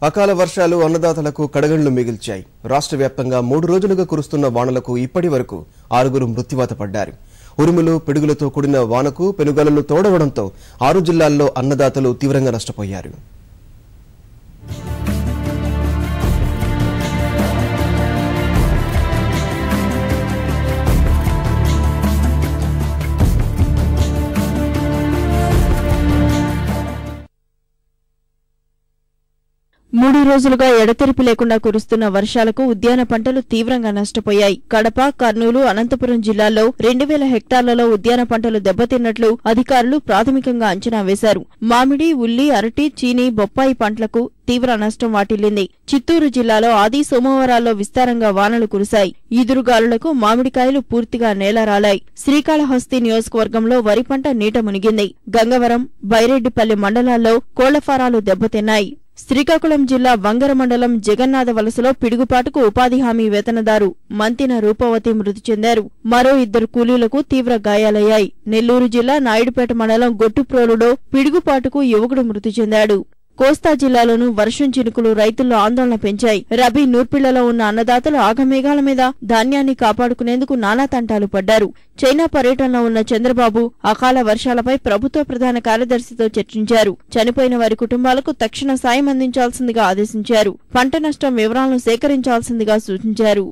అకాల వర్షాలు అన్నదాతలకు కడగండ్లు మిగిల్చాయి. రాష్ట్ర వ్యాప్తంగా 3 రోజులుగా కురుస్తున్న వానలకు ఇప్పటి వరకు 6 మృత్యువాత పడ్డారు. ఉరుములు పిడుగులతో కూడిన వానకు పెనుగాలులు తోడవడంతో 6 జిల్లాల్లో అన్నదాతలు తీవ్రంగా నష్టపోయారు. మూడు రోజులుగా ఎడతెరిపి లేకుండా కురుస్తున్న వర్షాలకు ఉద్యాన పంటలు తీవ్రంగా నష్టపోయాయి. కడప, కర్నూలు, అనంతపురం జిల్లాల్లో 2000 హెక్టార్లలో ఉద్యాన పంటలు దెబ్బతిన్నట్లు అధికారులు ప్రాథమికంగా అంచనా వేశారు. మామిడి, ఉల్లి, అరటి, చీని, బొప్పాయి పంటలకు తీవ్ర నష్టం వాటిల్లింది. చిత్తూరు జిల్లాలో ఆది సోమవారాల్లో విస్తారంగా వానలు కురిశాయి. ఈదురుగాలులకు మామిడికాయలు పూర్తిగా నేలరాలాయి. శ్రీకాళహస్తి నియోజకవర్గంలో వరి పంట నీట మునిగింది. గంగవరం, బైరెడ్డిపల్లి మండలాల్లో కోళ్లఫారాలు దెబ్బతిన్నాయి. శ్రీకాకుళం జిల్లా వంగర మండలం జగన్నాథ వలసలో పిడుగుపాటుకు ఉపాధి హామీ వేతనదారు మంతిన రూపవతి మృతి చెందారు. మరో 2 కూలీలకు తీవ్ర గాయాలయ్యాయి. నెల్లూరు జిల్లా నాయుడుపేట మండలం గొట్టుప్రోలులో పిడుగుపాటుకు యువకుడు మృతి చెందాడు. కోస్తా జిల్లాలోనూ వర్షం చినుకులు రైతుల్లో ఆందోళన పెంచాయి. రబీ నూర్పిళ్లలో ఉన్న అన్నదాతలు ఆగమేఘాల మీద ధాన్యాన్ని కాపాడుకునేందుకు నానా తంటాలు పడ్డారు. చైనా పర్యటనలో ఉన్న చంద్రబాబు అకాల వర్షాలపై ప్రభుత్వ ప్రధాన కార్యదర్శితో చర్చించారు. చనిపోయిన వారి కుటుంబాలకు తక్షణ సాయం అందించాల్సిందిగా ఆదేశించారు. పంట నష్టం వివరాలను సేకరించాల్సిందిగా సూచించారు.